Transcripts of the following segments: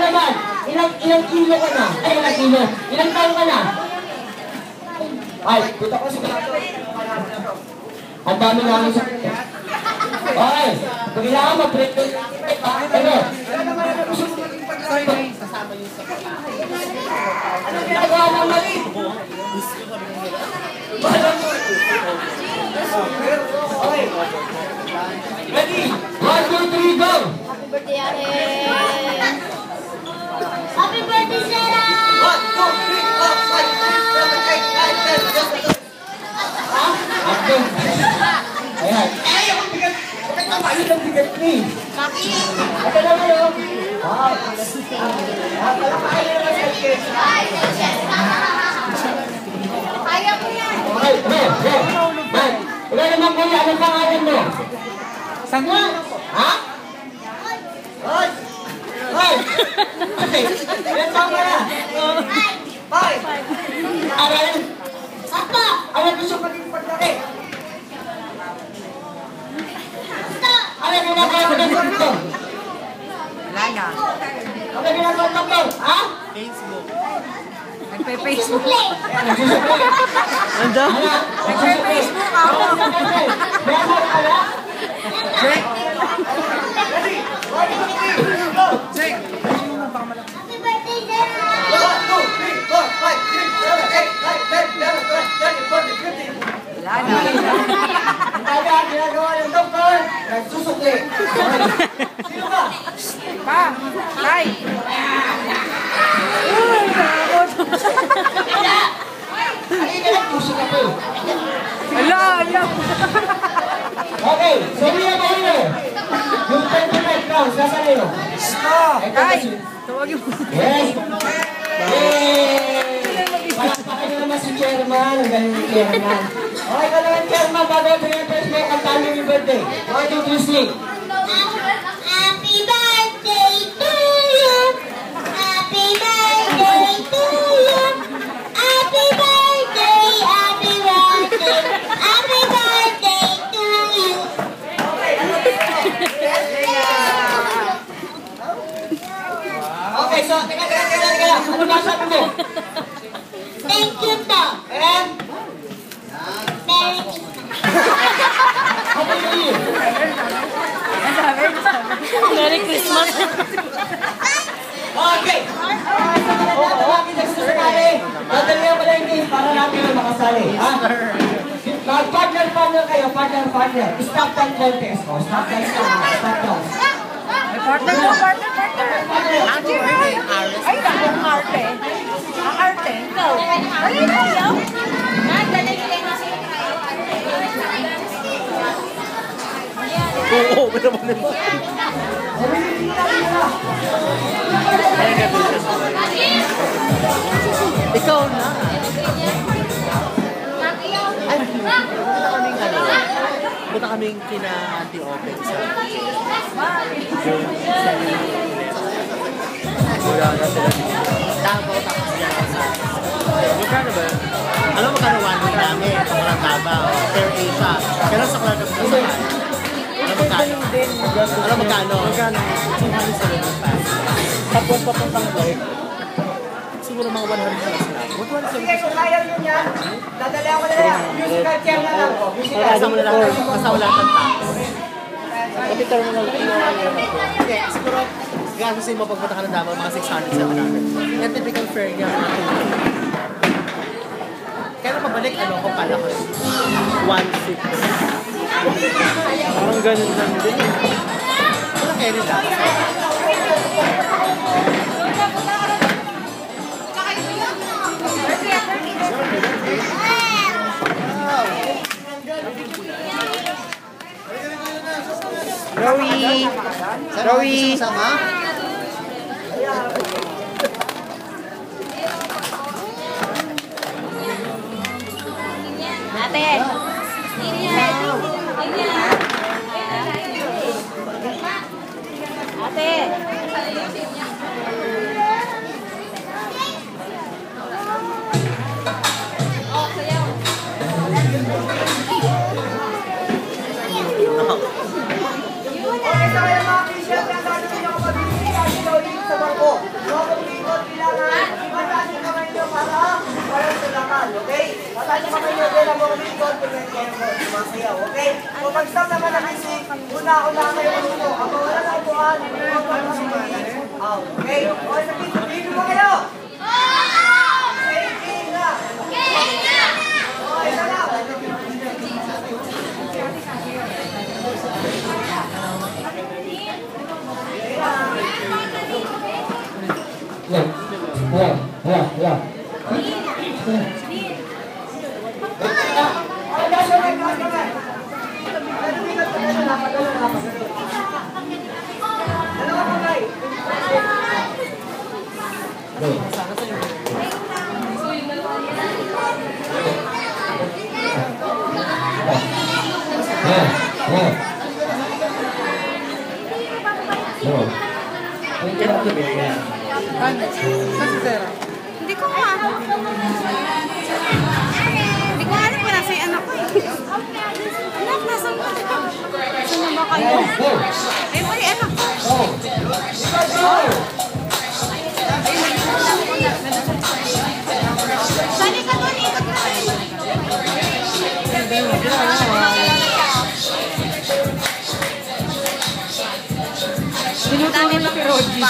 naman. Ilang kilo ka na? Ay, ilang kilo. Ilang taon ka na? Ay, dito ko sigurado. Ang dami namin sa... Okay. Kailangan mag-break. Ano? Sasama yun sa pagkain. Ano ginagawa mo mali? Okay. Ready? 1, 2, 3, go! Happy birthday, Ate! Happy birthday, Sarah! 1, 2, 3, 4, 5, 6, 7, 8, 9, 10, 11. Ha? Ako. Ayan. Ay, ako bigat. Bakit naman ang bigat ni? Kaki! Ito naman yun. Wow. Palamahin na naman sa ikit. Kaya ko yan! Okay, okay. Ikaw naman kuya, anong pangalan mo? Sangwa? Ha? Hoy! Hoy! Ilan taon ka na? Hoy! Aral! Apa! Ano gusto maging paglaki? Ano ginagawa mo ng doktor? Wala na. Ano ginagawa ng doktor? Ha? Facebook. Nagpe-Facebook. Nagsusupli. Ano? Nagpe-Facebook ako. Meron ka na? Check. Ready? 1, 2, 3, go! Check. Happy birthday, Sarah! 1, 2, 3, 4, 5, 6, 7, 8, 9, 10, 11, 12, 13, 14, 15. Wala na. Ang taga, ginagawa ng doktor, nagsusukli. Sino ba? Pa! Tay! Halika lang, puso ka po. Ala! Ala! Okay, so we are going yung 25 rounds, nasa na yun? Tay! Tawagin mo. Yes! Yay! Palakpakan nyo naman si Chairman, ang galing ni Chairman. Okay ka naman, Chairman, bago pinapres mo, kantahan yung birthday. 1, 2, 3, sing. Happy birthday to you! Happy birthday to you! Happy birthday! Happy birthday! Happy birthday to you! Okay, so, teka. Ano ba sabi mo? Thank you to! And? Merry Christmas! Happy New Year! Merry Christmas! Okay! Oo, akin na sasakali. Dadalihan ko lang yung game para natin na makasali. Ha? Partner kayo, partner. Stop time contest. O, stop time. Partner mo, partner. Ate, ay, ang arte. Ang arte. Ikaw. Ay, ikaw. Oo, pero mo naman. Ikaw na. Ay, punta kaming kina Auntie Open sa wala na sila dito. Davao tapos yan sa magkano ba? Alam mo magkano one week namin sa Kulang Davao, Fair Asia. Pero sa Kulang Davao sa alam magkano? Magkano? 275. Tapos papuntang bike. Siguro mga 100 plus lang. Sige, kung kaya nyo yan, dadalihan ko na yan. Musical chair na lang po. Kasama na lang. Kasama lang ng tax. Kapitar mo na lang. Okay, siguro gagasin mo pagpunta ka ng Davao, mga 600 sa namin. Yan typical fare niya. Kaya pabalik, kung pala ko? 1.6. Parang ganun lang din. Wala kaya nila. Rowie! Ate! Okay, sa kaya mga t-shirt na gagawin ako mabibigyan sa barko. may compliment kayo po, sumasayaw, okay? Kung mag-stop naman ang music, una kayo muna. Ang mga wala na upuan, okay? Okay, sabihin mo kayo! Okay, na! Okay, sarap! Yeah. Hindi ko nga. Hindi ko alam kung nasa yung anak ko eh. Anak, nasa mo? Saan na ba kayo? Eh, mali anak ko. Sali ka doon, ikot ka rin. Tinutangin lang kay Rodgy.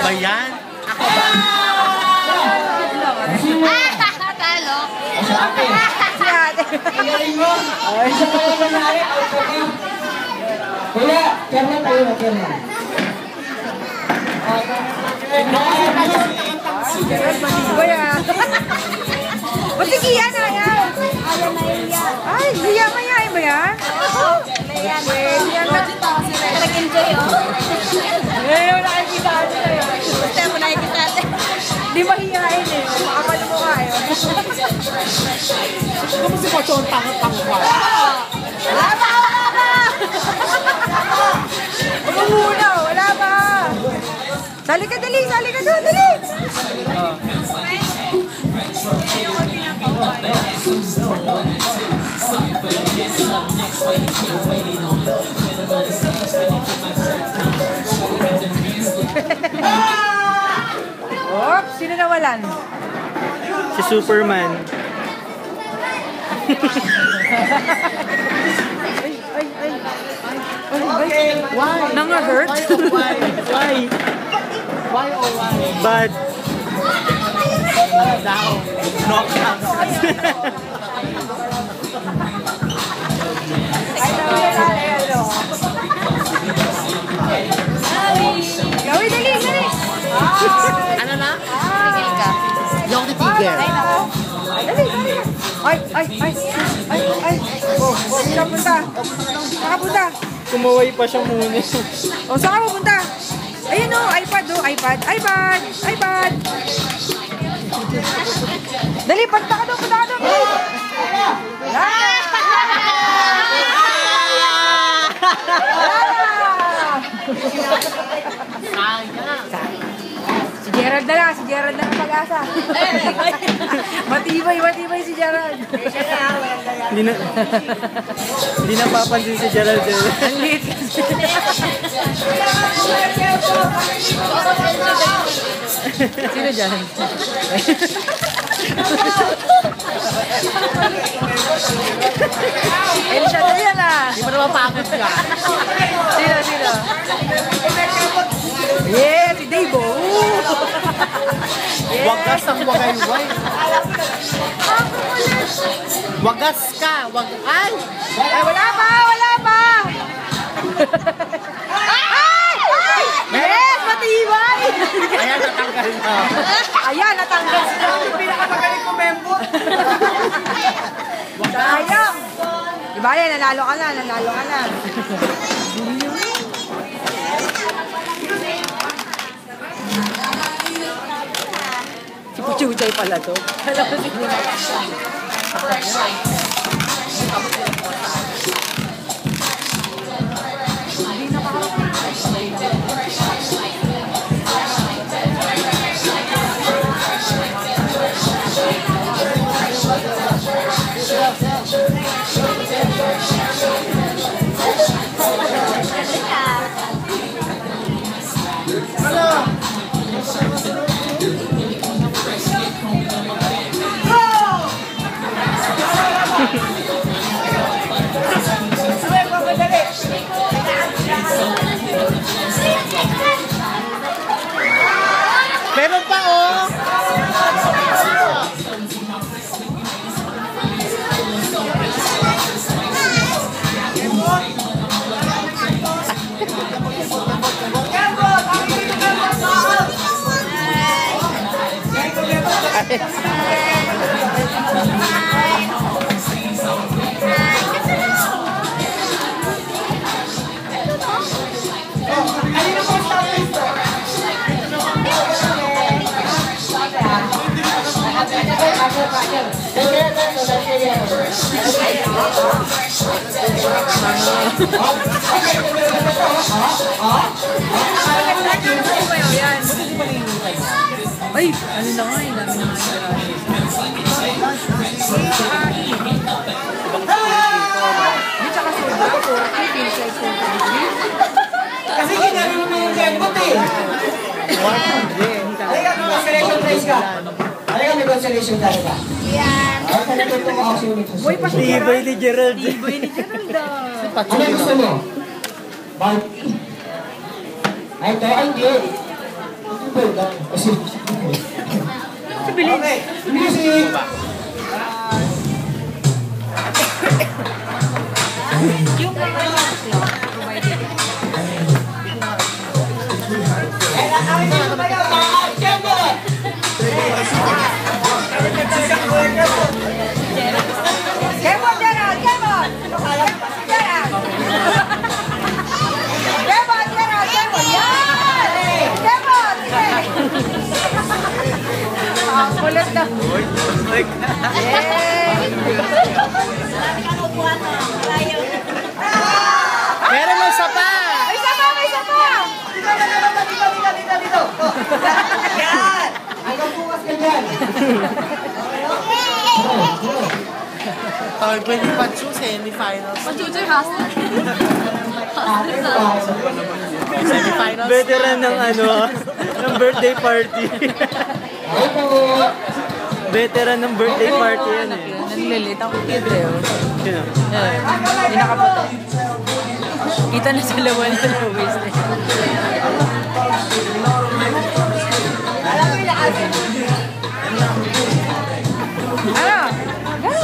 Ayan. Talo. Si ate. Galing mo. Isa pa yung nangyari. Kuya, Kerman tayo na Kerman. O sige yan, ayaw. Ay, hiya mayayain ba yan? Nag-enjoy oh. Nakikita natin sa'yo. Gusto mo nakikita natin. Di mahihain eh. Makapalo mo ka yun. Kung si Pochon, tangat-tangat. Wala ba? Huwag muna, wala ba? Sali ka doon, dali! Oops, sino nawalan? Si Superman. Why? Nanga-hurt? Why? Why or why? But down. Knockout. Gawin, dali! Ano na? Tigil ka. Hindi ako titigil. Dali! Ay! Oh, saan punta? Saan ka punta? Kumaway pa siya muna. Oh, saan ka pupunta? Ayun oh, iPad. Dali, punta ka doon. Si Gerald na pag-asa. Matibay si Gerald. Hindi na papansin si Gerald. Ang liit kasi. Sino dyan? Elsa na yan ah. Di ba naman pagod ka? Sino? Wagas ang wagayway. Wagas ka. Ay! Ay, wala pa! Wala pa! Ay! Ay! Yes! Matibay! Ayan, natanggal na. Ayan, natanggal siya. Yung pinakamagaling kumembot. Sayang! Diba yan, nanalo ka na, nanalo ka na. Si Puchuchay pala to. Alam ko Meron pa, oh! ay, ano na nga, dami na nga. Hindi, tsaka soda, 40, pinsel, 43. Kasi ginano mo yung kembot eh. Halika, consolation prize ka. Halika, may consolation prize ka. Yan. Ako talagang ako kasi ulit sa Boy, pati Tibay ni Gerald. Tibay ni Gerald ah. Ano gusto mo? Barbie. Ay, ito, ay, hindi. Ito ba yun? Kasi, okay, music. Yung mga Kevon, Gerald! Kevon! Gerald! Kevon, Gerald! Kevon! Yan! Kevon! Ang kulit na. Meron mo isa pa! May isa pa! May isa pa! Dito. Yan! Hanggang bukas ka dyan. Tawag ni Pachu, semi-finals. Pachuchoy hustler. Semi-finals. Veteran ng ano, ng birthday party. Veteran ng birthday party yan eh. Nanlilit ang kutidre oh. Sino? Hindi nakaputo. Kita na sa lawan ng Luis. Ano? Go!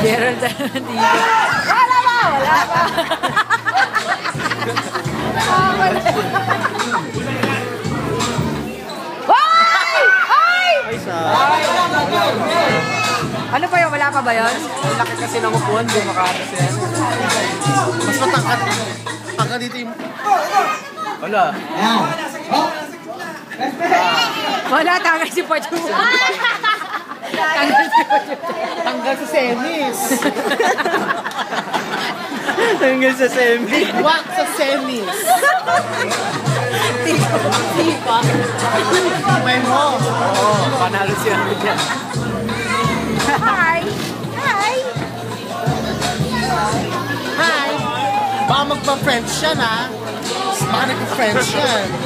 Gerald na dito. Wala ba? Wala ba? Hoy! Hoy! Ay, sa... Ano pa yun? Wala pa ba yun? Laki kasi ng upuan, di makakas yan. Mas matangkat. Hanggang dito yung... Wala. Yan. Oh. Wala, tanggal si Pachu. Tanggal si Pachu. Hanggang sa semis. Tanggal sa semi. Wak sa semis. Tipa. May mo. Oo, panalo siya dyan. Hi! Hi! Hi! Baka magpa-French siya na. Baka nagpa-French yan.